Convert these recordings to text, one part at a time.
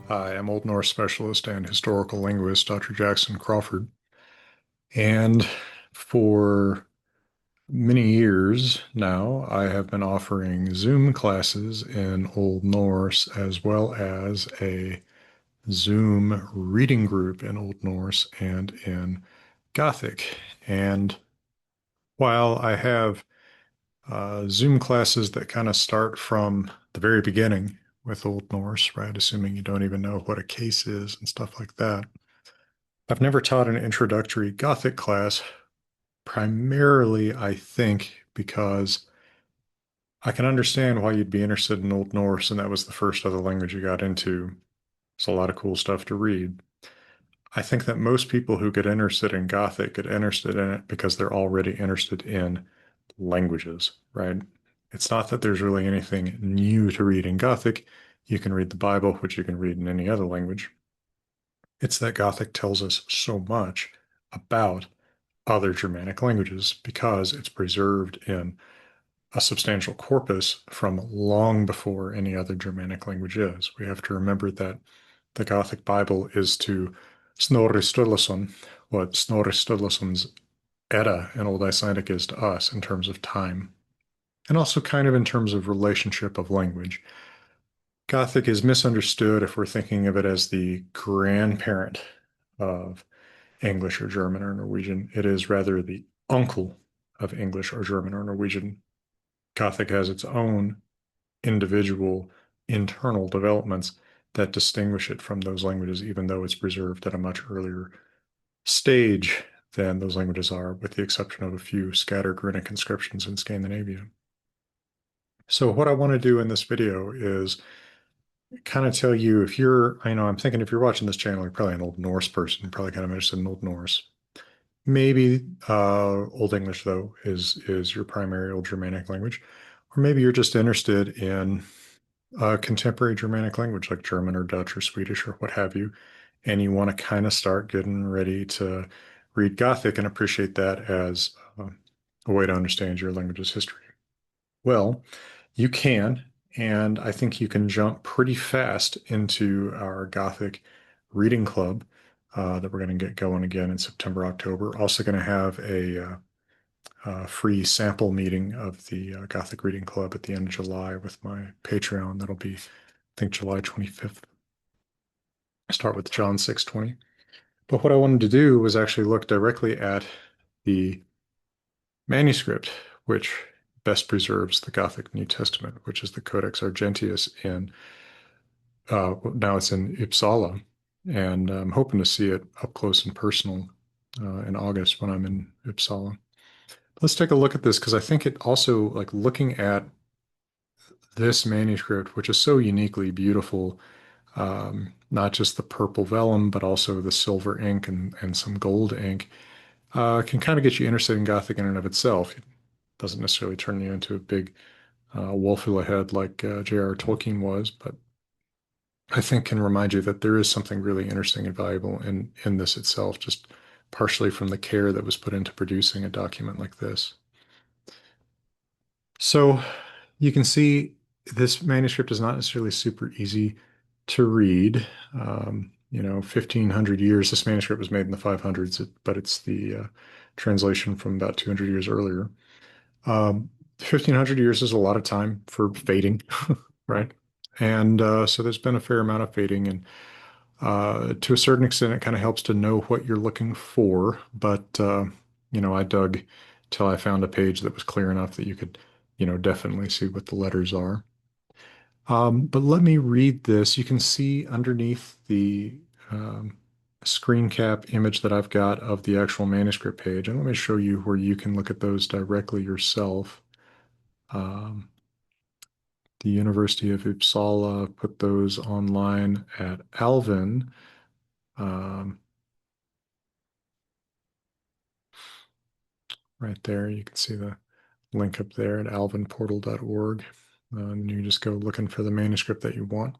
Hi, I'm Old Norse specialist and historical linguist, Dr. Jackson Crawford. And for many years now, I have been offering Zoom classes in Old Norse as well as a Zoom reading group in Old Norse and in Gothic. And while I have Zoom classes that kind of start from the very beginning with Old Norse, right? Assuming you don't even know what a case is and stuff like that. I've never taught an introductory Gothic class, primarily, I think, because I can understand why you'd be interested in Old Norse, and that was the first other language you got into. It's a lot of cool stuff to read. I think that most people who get interested in Gothic get interested in it because they're already interested in languages, right? It's not that there's really anything new to read in Gothic. You can read the Bible, which you can read in any other language. It's that Gothic tells us so much about other Germanic languages because it's preserved in a substantial corpus from long before any other Germanic language is. We have to remember that the Gothic Bible is to Snorri Sturluson what Snorri Sturluson's Edda in Old Icelandic is to us in terms of time, and also kind of in terms of relationship of language. Gothic is misunderstood if we're thinking of it as the grandparent of English or German or Norwegian. It is rather the uncle of English or German or Norwegian. Gothic has its own individual internal developments that distinguish it from those languages, even though it's preserved at a much earlier stage than those languages are, with the exception of a few scattered runic inscriptions in Scandinavia. So what I want to do in this video is kind of tell you if you're, I'm thinking if you're watching this channel, you're probably an Old Norse person, probably kind of interested in Old Norse. Maybe Old English, though, is your primary Old Germanic language. Or maybe you're just interested in a contemporary Germanic language like German or Dutch or Swedish or what have you, and you want to kind of start getting ready to read Gothic and appreciate that as a way to understand your language's history. Well, you can, and I think you can jump pretty fast into our Gothic reading club that we're going to get going again in September, October. Also going to have a free sample meeting of the Gothic Reading Club at the end of July with my Patreon. That'll be, I think, July 25th. I start with John 6:20. But what I wanted to do was actually look directly at the manuscript, which best preserves the Gothic New Testament, which is the Codex Argenteus now it's in Uppsala. And I'm hoping to see it up close and personal in August when I'm in Uppsala. Let's take a look at this because I think it also, like looking at this manuscript, which is so uniquely beautiful, not just the purple vellum, but also the silver ink and some gold ink, can kind of get you interested in Gothic in and of itself. It doesn't necessarily turn you into a big woolful head like J.R.R. Tolkien was, but I think can remind you that there is something really interesting and valuable in this itself, just partially from the care that was put into producing a document like this. So you can see this manuscript is not necessarily super easy to read. 1,500 years. This manuscript was made in the 500s, but it's the translation from about 200 years earlier. 1,500 years is a lot of time for fading, right? And so there's been a fair amount of fading, and to a certain extent, it kind of helps to know what you're looking for. But I dug till I found a page that was clear enough that you could, definitely see what the letters are. But let me read this. You can see underneath the screen cap image that I've got of the actual manuscript page. And let me show you where you can look at those directly yourself. Um, the University of Uppsala put those online at Alvin. Um, right there. You can see the link up there at alvinportal.org. And you just go looking for the manuscript that you want.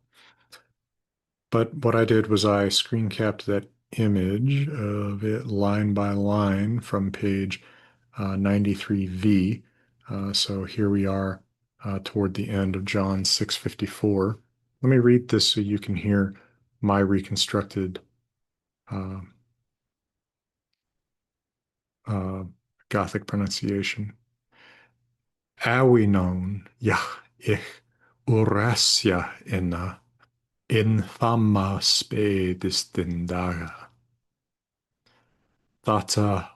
But what I did was I screen capped that image of it line by line from page 93V. So here we are toward the end of John 6:54. Let me read this so you can hear my reconstructed uh, uh, Gothic pronunciation. Awinon yach ich urasia inna infama spe distindaga. Thata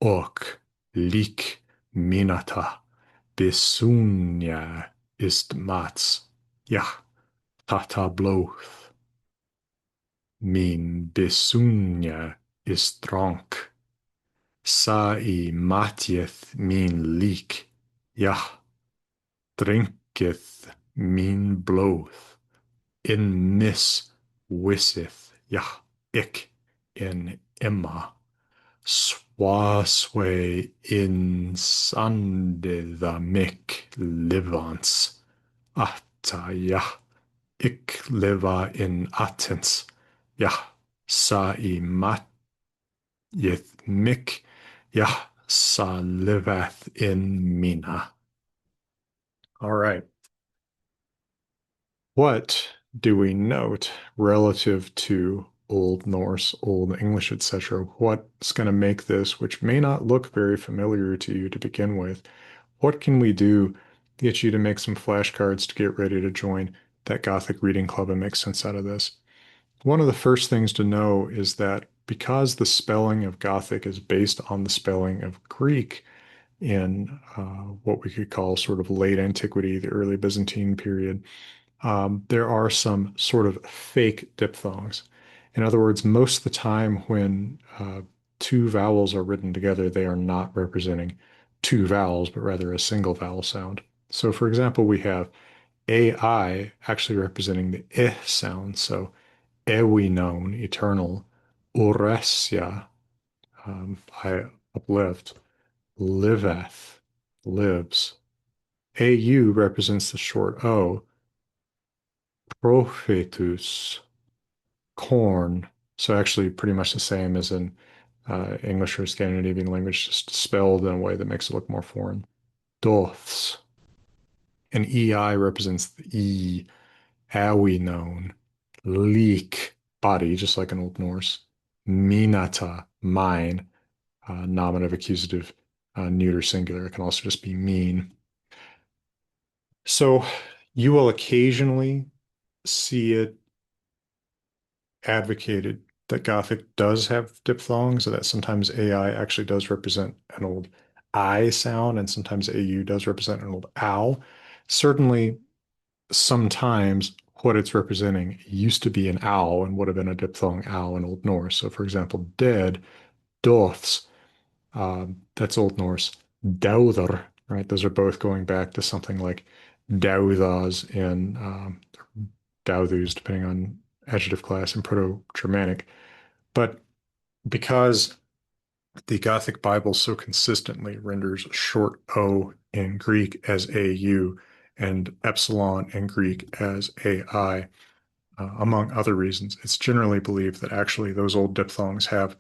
ok lik minata besunya ist mats. Ja, tata bloth. Min besunya ist drank. Sai matieth min lik. Ja, drinketh min bloth. In mis wisseth. Ja, ik in Emma. Swaswe in sande mic livans. Atta ja, ik liva in attens. Ja, sa I mat yeth mic. Ja, sa liveth in mina. All right. What do we note relative to Old Norse, Old English, etc.? What's going to make this, which may not look very familiar to you to begin with, what can we do to get you to make some flashcards to get ready to join that Gothic reading club and make sense out of this? One of the first things to know is that because the spelling of Gothic is based on the spelling of Greek in what we could call sort of late antiquity, the early Byzantine period, there are some sort of fake diphthongs. In other words, most of the time when two vowels are written together, they are not representing two vowels, but rather a single vowel sound. So, for example, we have AI actually representing the eh sound. So, ewinon, eternal, uresya, I uplift, liveth, lives. AU represents the short O, prophetus, corn. So actually pretty much the same as in English or Scandinavian language, just spelled in a way that makes it look more foreign. Doths. And EI represents the E, awi known, leak, body, just like in Old Norse. Minata, mine, nominative, accusative, neuter, singular. It can also just be mean. So you will occasionally see it advocated that Gothic does have diphthongs, so that sometimes AI actually does represent an old I sound, and sometimes AU does represent an old ow. Certainly, sometimes what it's representing used to be an ow and would have been a diphthong ow in Old Norse. So, for example, dead, doths, that's Old Norse. Dowther, right? Those are both going back to something like dowthas in Dowthus, depending on adjective class in Proto-Germanic. But because the Gothic Bible so consistently renders short O in Greek as AU and epsilon in Greek as AI, among other reasons, it's generally believed that actually those old diphthongs have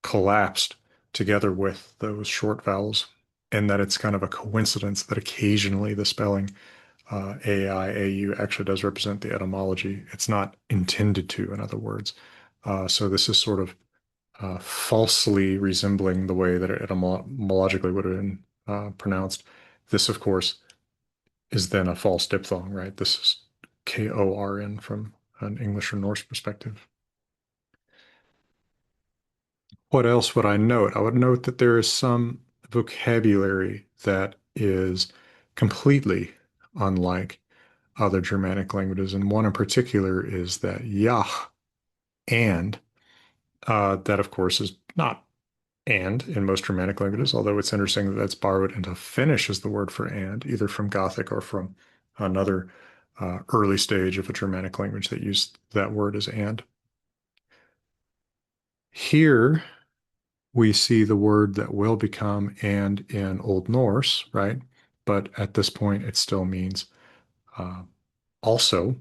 collapsed together with those short vowels, and that it's kind of a coincidence that occasionally the spelling AI, AU actually does represent the etymology. It's not intended to, in other words. So this is sort of falsely resembling the way that it etymologically would have been pronounced. This, of course, is then a false diphthong, right? This is KORN from an English or Norse perspective. What else would I note? I would note that there is some vocabulary that is completely unlike other Germanic languages, and one in particular is that Yah and that, of course, is not and in most Germanic languages, although it's interesting that that's borrowed into Finnish as the word for and, either from Gothic or from another early stage of a Germanic language that used that word as and. Here we see the word that will become and in Old Norse, right? But at this point, it still means uh, also,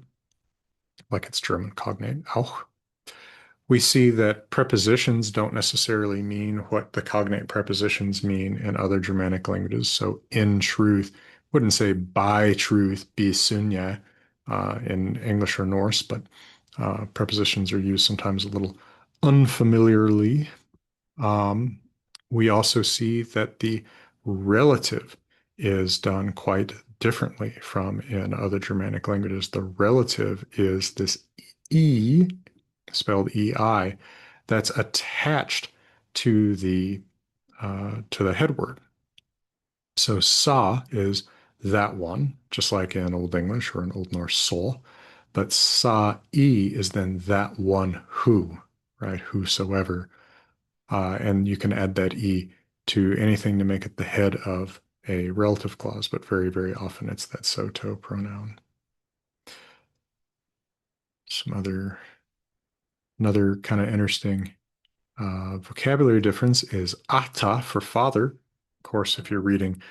like its German cognate, auch. We see that prepositions don't necessarily mean what the cognate prepositions mean in other Germanic languages. So, in truth, wouldn't say by truth, be sunya in English or Norse, but prepositions are used sometimes a little unfamiliarly. Um, we also see that the relative is done quite differently from in other Germanic languages. The relative is this E, spelled EI, that's attached to the head word. So sa is that one, just like in Old English or in Old Norse sol. But sa e is then that one who, right? Whosoever. And you can add that E to anything to make it the head of a relative clause, but very, very often it's that SOTO pronoun. Another kind of interesting vocabulary difference is ata for father. Of course, if you're reading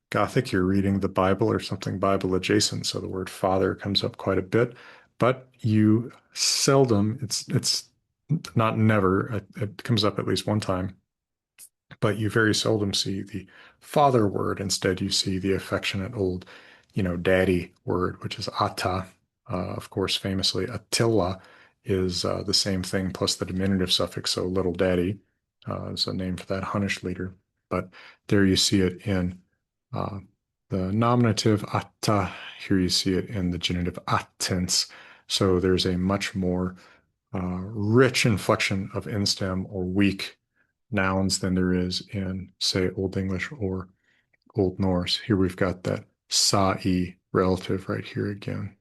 Gothic, you're reading the Bible or something Bible adjacent, so the word father comes up quite a bit, but you seldom, it's not never, it comes up at least one time, but you very seldom see the father word. Instead, you see the affectionate old, daddy word, which is Atta. Of course, famously, Attila is the same thing plus the diminutive suffix, so little daddy is a name for that Hunnish leader. But there you see it in uh, the nominative Atta. Here you see it in the genitive Attens. So there's a much more rich inflection of in-stem or weak nouns than there is in, say, Old English or Old Norse. Here we've got that sa-e relative right here again.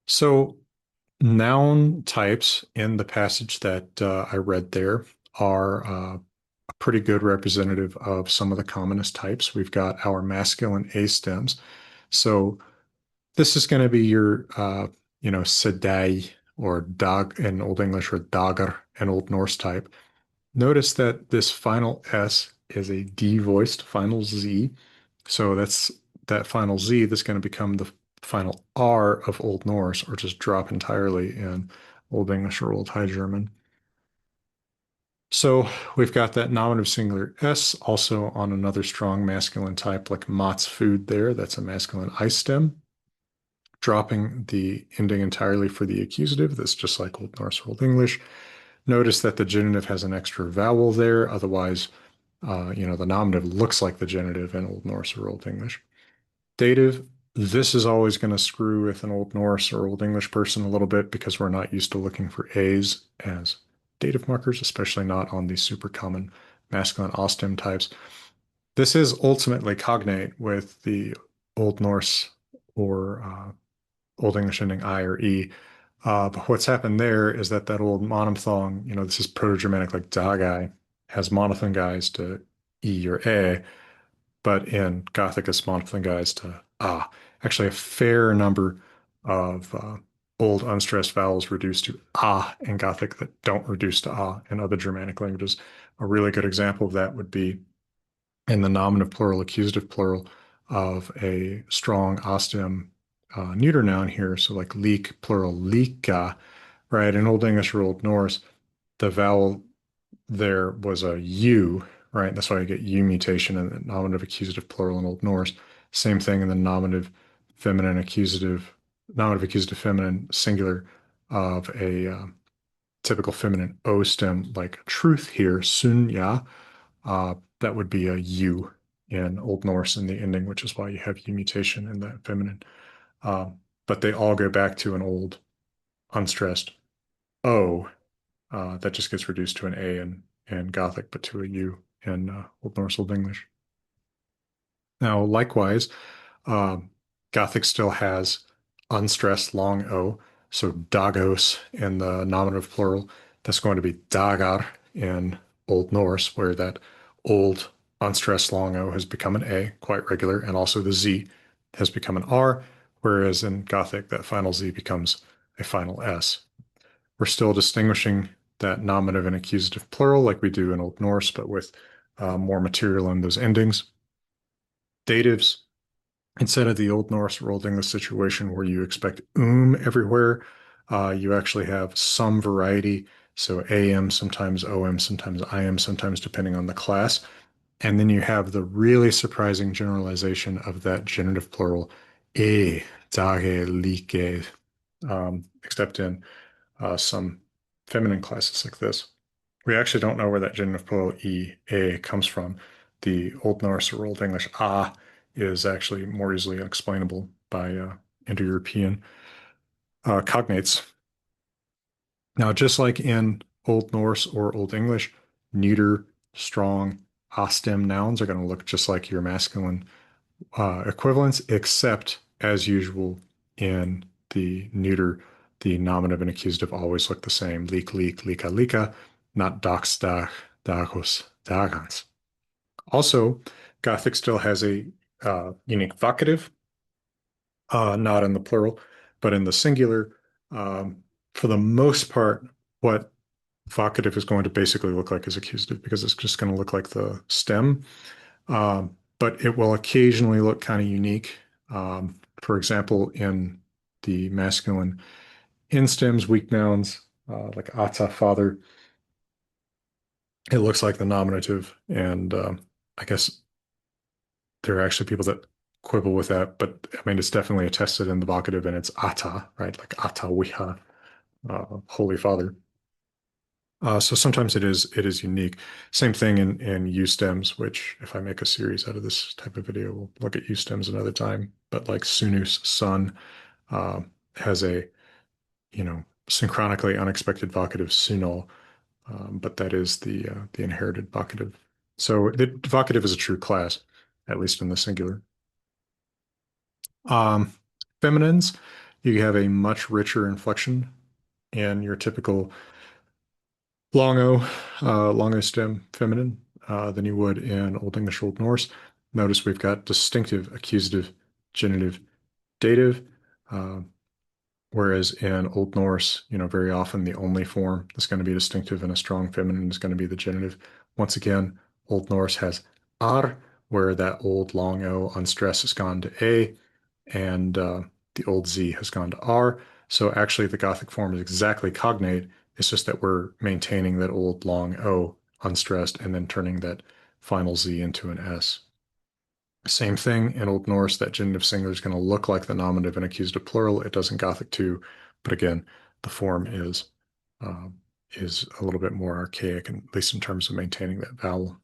So noun types in the passage that I read there are a pretty good representative of some of the commonest types. We've got our masculine A stems. So this is going to be your, sedai or dag in Old English or dagar in Old Norse type. Notice that this final S is a devoiced final Z. So that's that final Z that's going to become the final R of Old Norse or just drop entirely in Old English or Old High German. So we've got that nominative singular S also on another strong masculine type like Mott's food there. That's a masculine I stem. Dropping the ending entirely for the accusative. That's just like Old Norse or Old English. Notice that the genitive has an extra vowel there. Otherwise, the nominative looks like the genitive in Old Norse or Old English. Dative, this is always going to screw with an Old Norse or Old English person a little bit because we're not used to looking for A's as dative markers, especially not on these super common masculine ostem types. This is ultimately cognate with the Old Norse or Old English ending I or E. But what's happened there is that old monophthong, this is Proto-Germanic like dagai, has monophthong guys to E or A, but in Gothic it's monophthong guys to ah. Actually, a fair number of old unstressed vowels reduced to ah in Gothic that don't reduce to ah in other Germanic languages. A really good example of that would be in the nominative plural, accusative plural of a strong ostem neuter noun here. So like leak, plural, lika, right? In Old English or Old Norse, the vowel there was a U, right? That's why you get U mutation in the nominative accusative plural in Old Norse. Same thing in the nominative accusative feminine singular of a typical feminine O stem like truth here, sunya. That would be a U in Old Norse in the ending, which is why you have U mutation in that feminine. But they all go back to an old unstressed O that just gets reduced to an A in Gothic, but to a U in Old Norse, Old English. Now, likewise, Gothic still has unstressed long O, so dagos in the nominative plural. That's going to be dagar in Old Norse, where that old unstressed long O has become an A, quite regular, and also the Z has become an R, whereas in Gothic, that final Z becomes a final S. We're still distinguishing that nominative and accusative plural like we do in Old Norse, but with more material in those endings. Datives, instead of the Old Norse or Old English situation where you expect everywhere, you actually have some variety. So am, sometimes om, sometimes im, sometimes depending on the class. And then you have the really surprising generalization of that genitive plural, dage, like, except in some feminine classes like this. We actually don't know where that genitive plural a comes from. The Old Norse or Old English is actually more easily explainable by Indo-European cognates. Now, just like in Old Norse or Old English, neuter, strong, stem nouns are going to look just like your masculine equivalents, except as usual in the neuter, the nominative and accusative always look the same. Leak, leak, lika, lika, not dox, dach, dachos, dagans. Also, Gothic still has a unique vocative, not in the plural, but in the singular. Um, for the most part, what vocative is going to basically look like is accusative because it's just going to look like the stem. But it will occasionally look kind of unique. For example, in the masculine in stems, weak nouns, like ata, father, it looks like the nominative. And I guess there are actually people that quibble with that, but I mean, it's definitely attested in the vocative and it's ata, right? Like ata wiha, Holy Father. So sometimes it is unique. Same thing in U stems, which if I make a series out of this type of video, we'll look at U stems another time. But like sunus, sun, uh, has a synchronically unexpected vocative sunol, but that is the inherited vocative. So the vocative is a true class, at least in the singular. Um, Feminines, you have a much richer inflection in your typical long O, long O stem feminine than you would in Old English, Old Norse. Notice we've got distinctive accusative, genitive, dative, uh, whereas in Old Norse, very often the only form that's going to be distinctive in a strong feminine is going to be the genitive. Once again, Old Norse has ar, where that old long O unstressed has gone to a, and the old z has gone to r. So actually, the Gothic form is exactly cognate. It's just that we're maintaining that old long O unstressed and then turning that final Z into an S. Same thing in Old Norse, that genitive singular is going to look like the nominative and accusative plural. It does in Gothic too, but again, the form uh, is a little bit more archaic, at least in terms of maintaining that vowel.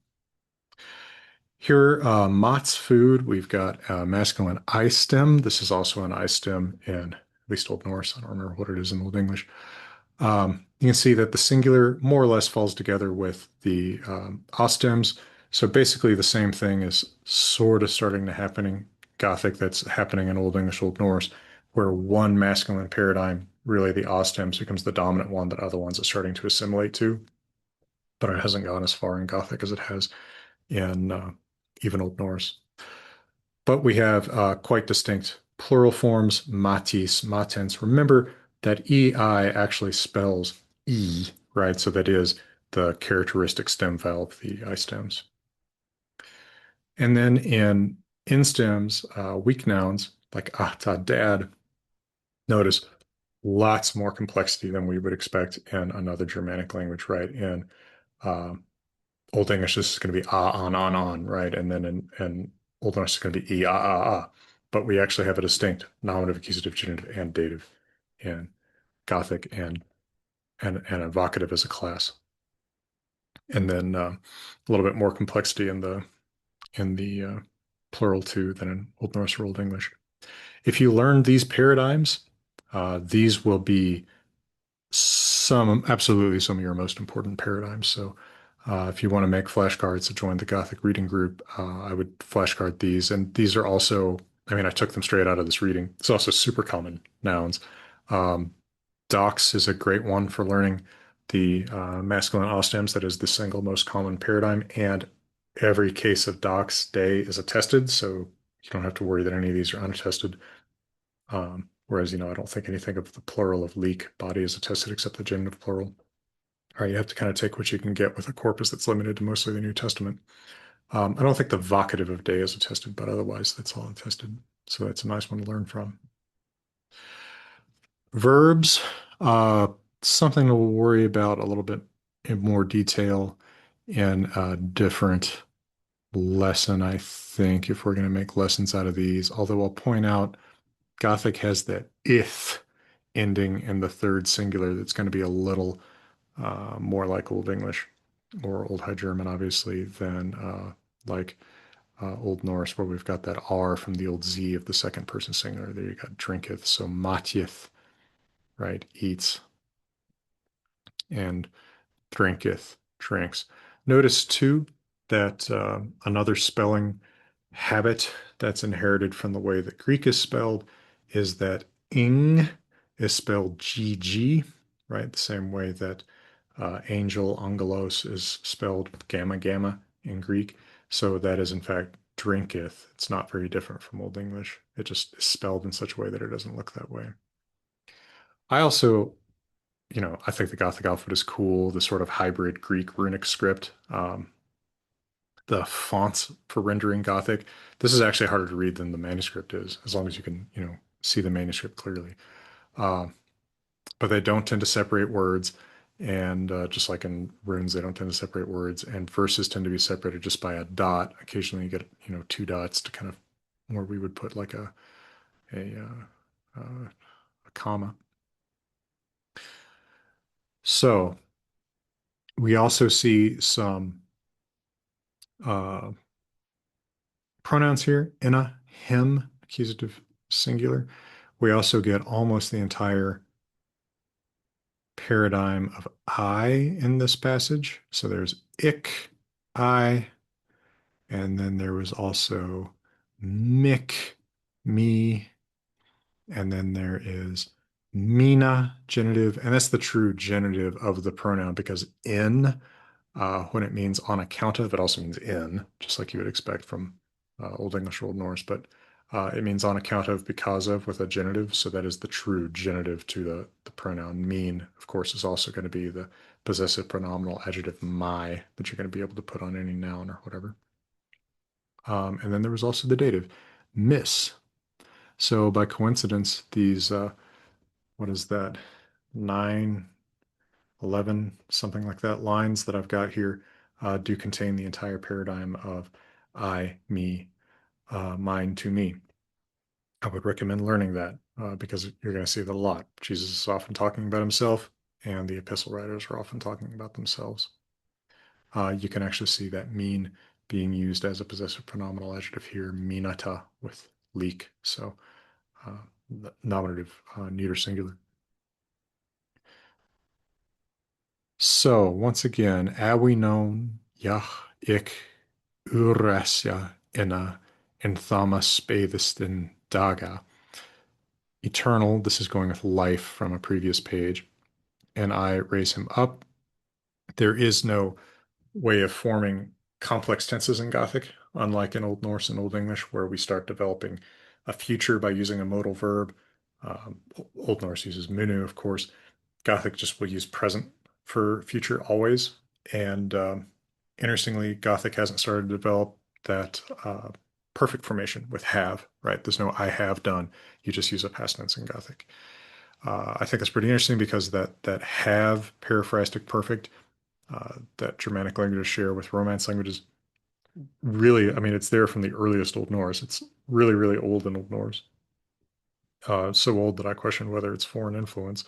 Here, Mott's food, we've got masculine I stem. This is also an I stem in at least Old Norse. I don't remember what it is in Old English. You can see that the singular more or less falls together with the ostems. So basically the same thing is sort of starting to happen in Gothic that's happening in Old English, Old Norse, where one masculine paradigm, really the ostems, becomes the dominant one that other ones are starting to assimilate to. But it hasn't gone as far in Gothic as it has in even Old Norse. But we have quite distinct plural forms, matis, matens. Remember that EI actually spells E, right? So that is the characteristic stem vowel of the I stems. And then in stems, weak nouns like ahta, dad, notice lots more complexity than we would expect in another Germanic language, right? In uh, Old English, this is going to be ah, on, right? And then in Old Norse, it's going to be e, ah. But we actually have a distinct nominative, accusative, genitive, and dative in Gothic and evocative as a class. And then a little bit more complexity in the plural too than in Old Norse or Old English. If you learn these paradigms, these will be absolutely some of your most important paradigms. So if you want to make flashcards to join the Gothic reading group, I would flashcard these. And these are also, I mean, I took them straight out of this reading. It's also super common nouns. Um, Dox is a great one for learning the masculine ostems. That is the single most common paradigm. And every case of Dox day is attested. So you don't have to worry that any of these are unattested. Whereas, I don't think anything of the plural of leak body is attested except the genitive plural. All right, you have to kind of take what you can get with a corpus that's limited to mostly the New Testament. I don't think the vocative of day is attested, but otherwise that's all attested. So that's a nice one to learn from. Verbs, uh, something to worry about a little bit in more detail in a different lesson, I think, if we're going to make lessons out of these. Although I'll point out Gothic has that ith ending in the third singular that's going to be a little more like Old English or Old High German, obviously, than like Old Norse, where we've got that R from the old Z of the second person singular. There you got drinketh, so matjeth, right? Eats, and drinketh, drinks. Notice too that another spelling habit that's inherited from the way that Greek is spelled is that ing is spelled GG, right? The same way that angel, angelos, is spelled gamma, gamma in Greek. So that is in fact drinketh. It's not very different from Old English. It just is spelled in such a way that it doesn't look that way. I also, I think the Gothic alphabet is cool, the sort of hybrid Greek runic script. The fonts for rendering Gothic. This is actually harder to read than the manuscript is, as long as you can, see the manuscript clearly. Uh, but they don't tend to separate words. And just like in runes, they don't tend to separate words. And verses tend to be separated just by a dot. Occasionally, you get, two dots to kind of where we would put like a comma. So we also see some uh, pronouns here, inna, him, accusative singular. We also get almost the entire paradigm of I in this passage. So there's ich, I, and then there was also mick, me, and then there is mina, genitive, and that's the true genitive of the pronoun because in, when it means on account of, it also means in, just like you would expect from Old English, Old Norse, but it means on account of, because of, with a genitive. So that is the true genitive to the pronoun. Mean, of course, is also going to be the possessive pronominal adjective my that you're going to be able to put on any noun or whatever. And then there was also the dative, miss. So by coincidence, these, what is that, 9, 11, something like that, lines that I've got here do contain the entire paradigm of I, me, mine to me. I would recommend learning that because you're going to see that a lot. Jesus is often talking about himself, and the epistle writers are often talking about themselves. You can actually see that mean being used as a possessive pronominal adjective here, minata with leak. So nominative, neuter singular. So once again, awinon, yach, ik, urasya, ina, enthamas spathistin daga. Eternal, this is going with life from a previous page, and I raise him up. There is no way of forming complex tenses in Gothic, unlike in Old Norse and Old English, where we start developing a future by using a modal verb. Old Norse uses munu, of course. Gothic just will use present for future always. And interestingly, Gothic hasn't started to develop that perfect formation with have, right? There's no I have done. You just use a past tense in Gothic. I think that's pretty interesting because that have periphrastic perfect that Germanic languages share with Romance languages really, I mean, it's there from the earliest Old Norse. It's really, really old in Old Norse. So old that I question whether it's foreign influence.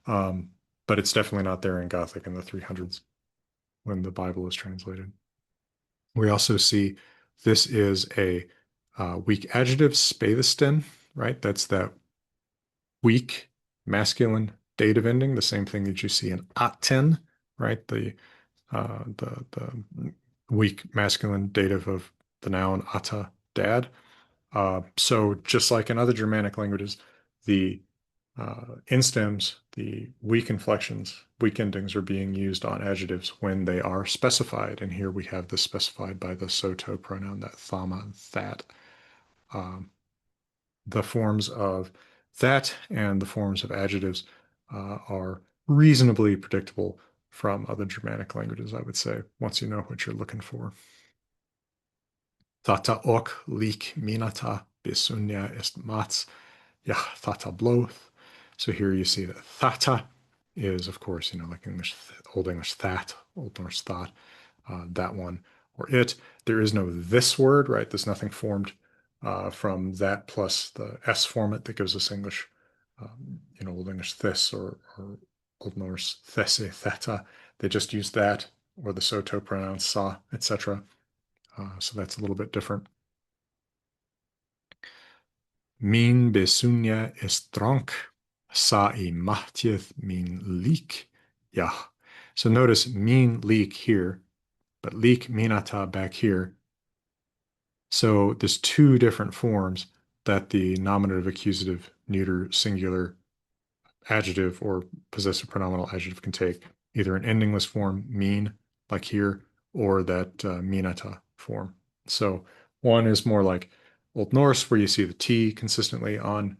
Um, but it's definitely not there in Gothic in the 300s when the Bible is translated. We also see this is a weak adjective, spathistin, right? That's that weak masculine dative ending, the same thing that you see in atin, right? The weak masculine dative of the noun ata, dad. So just like in other Germanic languages, the instems, the weak inflections, weak endings are being used on adjectives when they are specified. And here we have this specified by the soto pronoun, that thama, that. Um, the forms of that and the forms of adjectives are reasonably predictable from other Germanic languages, I would say, once you know what you're looking for. Thata ok lik minata bisunya est mats. Yeah, thata bloth. So here you see that thata is, of course, like English, Old English that, Old Norse thought, that one, or it. There is no this word, right? There's nothing formed from that plus the S format that gives us English, Old English this or Old Norse these, theta. They just use that or the Soto pronouns sa, etc. So that's a little bit different. Min besunya estrank, sa I matjeth min leek. Yeah. So notice min leek here, but leek minata back here. So there's two different forms that the nominative, accusative, neuter, singular adjective or possessive pronominal adjective can take, either an endingless form, mean, like here, or that minata form. So one is more like Old Norse, where you see the T consistently on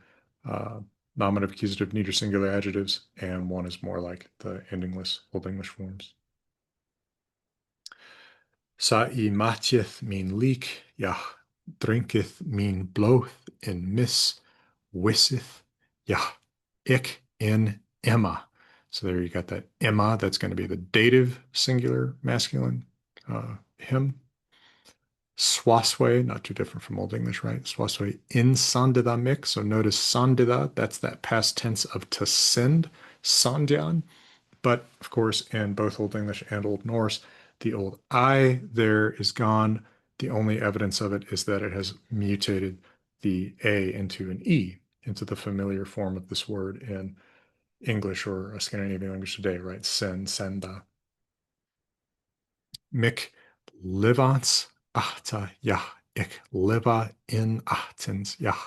nominative, accusative, neuter, singular adjectives, and one is more like the endingless Old English forms. Sa I matjeth min leek, ja, drinketh min bloth in mis, wisseth, ja, ik in Emma. So there you got that Emma. That's going to be the dative singular masculine him. Swaswe, not too different from Old English, right? Swaswe in sandida mix. So notice sandida, that's that past tense of to send, sandyan. But of course, in both Old English and Old Norse, the old I there is gone. The only evidence of it is that it has mutated the A into an E, into the familiar form of this word in English or a Scandinavian language today, right? Sen, senda. Mick livans ahta yah, ik liva in ahtens yah,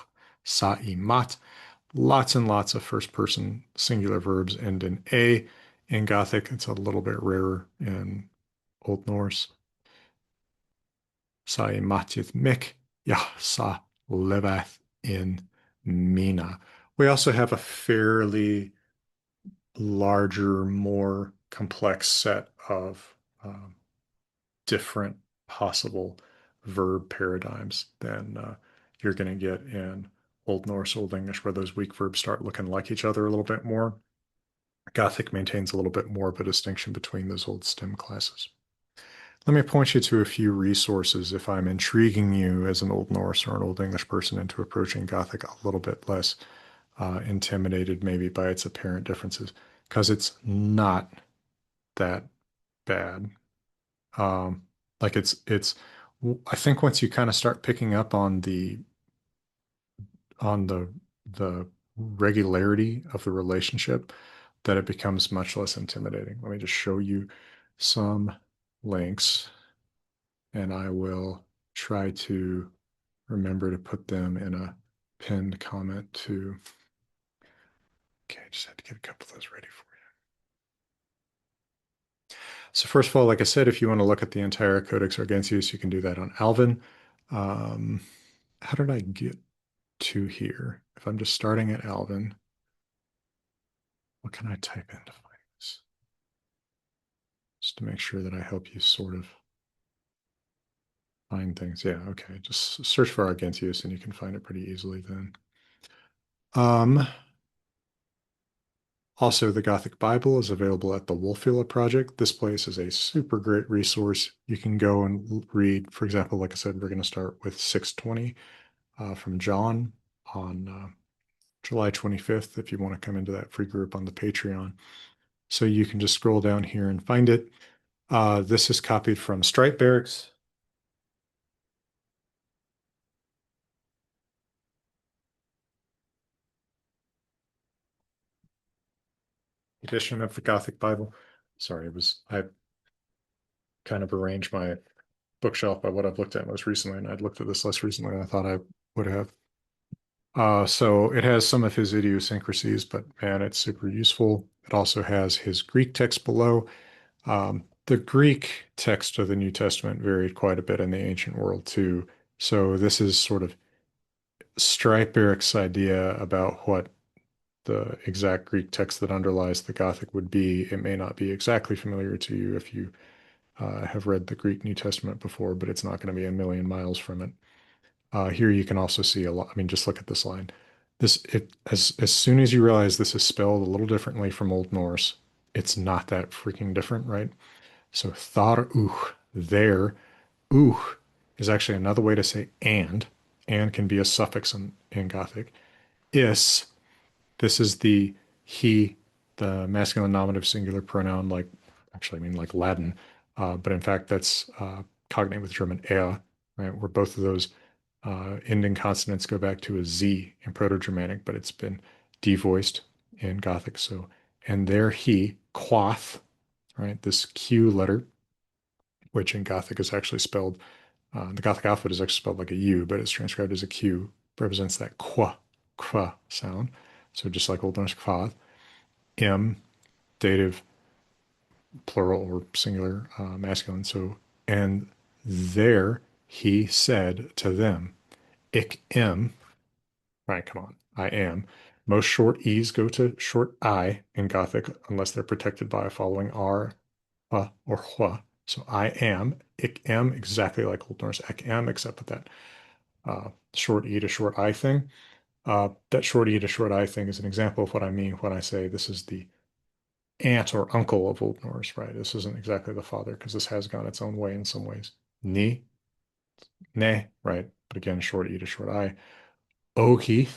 sa imat. Lots and lots of first person singular verbs end in A. In Gothic, it's a little bit rarer in Old Norse. Sa imatith mick, yah, sa levath in mina. We also have a fairly larger, more complex set of different possible verb paradigms than you're going to get in Old Norse, Old English, where those weak verbs start looking like each other a little bit more. Gothic maintains a little bit more of a distinction between those old stem classes. Let me point you to a few resources if I'm intriguing you as an Old Norse or an Old English person into approaching Gothic a little bit less intimidated maybe by its apparent differences, because it's not that bad. Um, like I think once you kind of start picking up on the regularity of the relationship, that it becomes much less intimidating. Let me just show you some links, and I will try to remember to put them in a pinned comment too. Okay, I just had to get a couple of those ready for you. So first of all, like I said, if you want to look at the entire Codex Argenteus, you can do that on Alvin. How did I get to here? If I'm just starting at Alvin, what can I type in to find this? Just to make sure that I help you sort of find things. Yeah, okay. Just search for Argentius and you can find it pretty easily then. Also, the Gothic Bible is available at the Wolfila Project. This place is a super great resource. You can go and read, for example, like I said, we're going to start with 620 from John on July 25th if you want to come into that free group on the Patreon. So you can just scroll down here and find it. This is copied from Stripe Barracks. Edition of the Gothic Bible. Sorry, I kind of arranged my bookshelf by what I've looked at most recently, and I'd looked at this less recently than I thought I would have. So it has some of his idiosyncrasies, but man, it's super useful. It also has his Greek text below. The Greek text of the New Testament varied quite a bit in the ancient world too. So this is sort of Stripe Barracks' idea about what the exact Greek text that underlies the Gothic would be. It may not be exactly familiar to you if you have read the Greek New Testament before, but it's not going to be a million miles from it. Here you can also see a lot. I mean, just look at this line. As soon as you realize this is spelled a little differently from Old Norse, it's not that freaking different, right? So thar there, is actually another way to say and can be a suffix in Gothic. Is, this is the he, the masculine nominative singular pronoun, like actually I mean like Latin, but in fact that's cognate with German er, right? Where both of those ending consonants go back to a Z in Proto-Germanic, but it's been devoiced in Gothic. So, and there he, quoth, right? This Q letter, which in Gothic is actually spelled, the Gothic alphabet is actually spelled like a U, but it's transcribed as a Q, represents that qua sound. So just like Old Norse quoth, M, dative, plural or singular, masculine. So, and there he said to them, Ik am, right, come on, I am. Most short E's go to short I in Gothic unless they're protected by a following R, or hua. So I am, ik am, exactly like Old Norse ek am, except with that short E to short I thing. That short E to short I thing is an example of what I mean when I say this is the aunt or uncle of Old Norse, right? This isn't exactly the father because this has gone its own way in some ways. Ni, ne, right? But again, short E to short I. Ohi,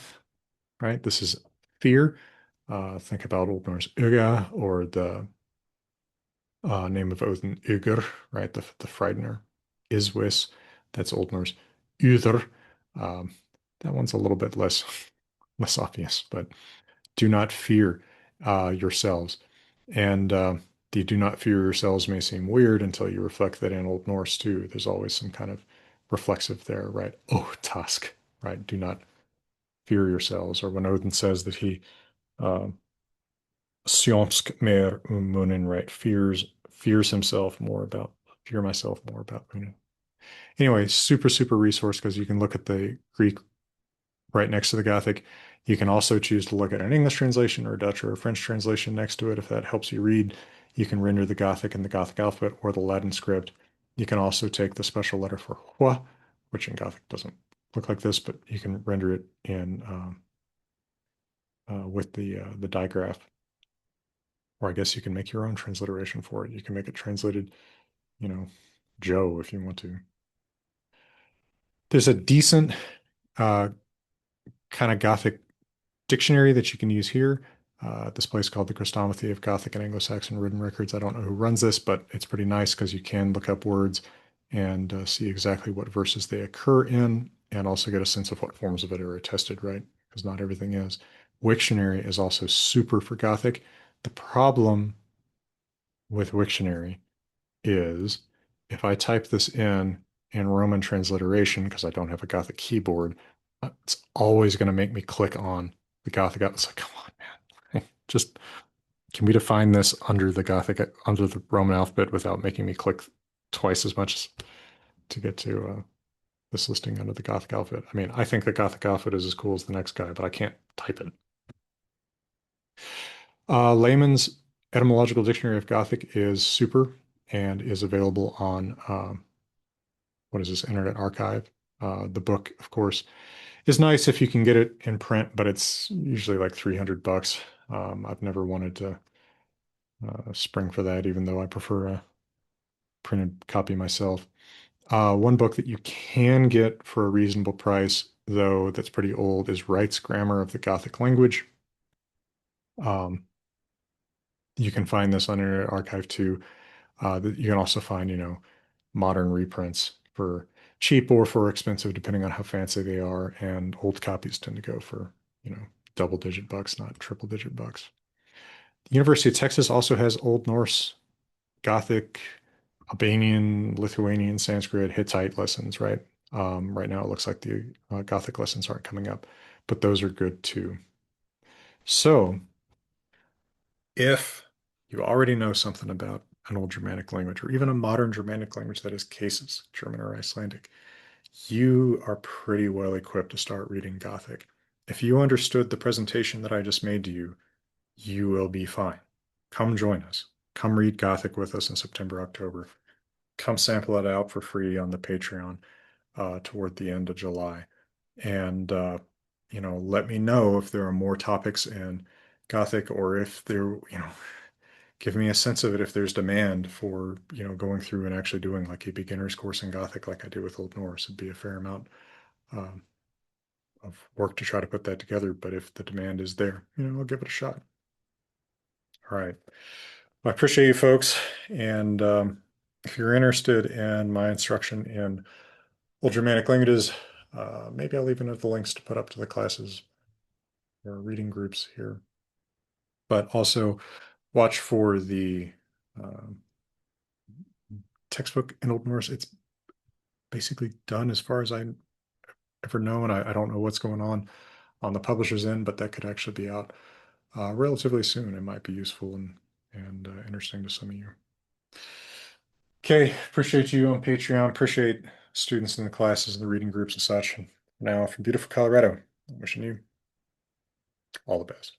right? This is fear. Think about Old Norse Uga or the name of Odin, Ugr, right? The Frightener. Iswis, that's Old Norse. Uther, um, that one's a little bit less obvious, but do not fear yourselves. And the do not fear yourselves may seem weird until you reflect that in Old Norse too. There's always some kind of reflexive there, right? Oh, tusk, right? Do not fear yourselves. Or when Odin says that he uh, Sjonsk mer munin, right? Fears himself more about fear myself more about munin. Anyway, super resource because you can look at the Greek right next to the Gothic. You can also choose to look at an English translation or a Dutch or a French translation next to it if that helps you read. You can render the Gothic in the Gothic alphabet or the Latin script. You can also take the special letter for hua, which in Gothic doesn't look like this, but you can render it in with the digraph. Or I guess you can make your own transliteration for it. You can make it translated, you know, Joe if you want to. There's a decent uh, kind of Gothic dictionary that you can use here. This place called the Chrestomathy of Gothic and Anglo-Saxon Written Records. I don't know who runs this, but it's pretty nice because you can look up words and see exactly what verses they occur in and also get a sense of what forms of it are attested, right? Because not everything is. Wiktionary is also super for Gothic. The problem with Wiktionary is if I type this in Roman transliteration, because I don't have a Gothic keyboard, it's always going to make me click on the Gothic. It's like, come on, man. Just can we define this under the Gothic, under the Roman alphabet without making me click twice as much to get to this listing under the Gothic alphabet? I mean, I think the Gothic alphabet is as cool as the next guy, but I can't type it. Layman's Etymological Dictionary of Gothic is super and is available on what is this, Internet Archive. The book, of course, is nice if you can get it in print, but it's usually like 300 bucks. I've never wanted to spring for that, even though I prefer a printed copy myself. One book that you can get for a reasonable price, though, that's pretty old, is Wright's Grammar of the Gothic Language. You can find this on Internet Archive too. You can also find, modern reprints for cheap or for expensive, depending on how fancy they are. And old copies tend to go for, double-digit bucks, not triple-digit bucks. The University of Texas also has Old Norse, Gothic, Albanian, Lithuanian, Sanskrit, Hittite lessons, right? Right now, it looks like the Gothic lessons aren't coming up, but those are good too. So, if you already know something about an old Germanic language or even a modern Germanic language that is cases, German or Icelandic, you are pretty well equipped to start reading Gothic. If you understood the presentation that I just made to you, you will be fine. Come join us. Come read Gothic with us in September, October. Come sample it out for free on the Patreon toward the end of July. And, let me know if there are more topics in Gothic or if there, give me a sense of it if there's demand for, going through and actually doing like a beginner's course in Gothic like I did with Old Norse. It'd be a fair amount um, of work to try to put that together. But if the demand is there, I'll give it a shot. All right. Well, I appreciate you folks. And if you're interested in my instruction in Old Germanic languages, maybe I'll even have the links to put up to the classes or reading groups here. But also watch for the um, textbook in Old Norse. It's basically done as far as I ever know, and I don't know what's going on the publisher's end, but that could actually be out relatively soon. It might be useful and interesting to some of you. Okay, appreciate you on Patreon. Appreciate students in the classes and the reading groups and such. And now from beautiful Colorado, wishing you all the best.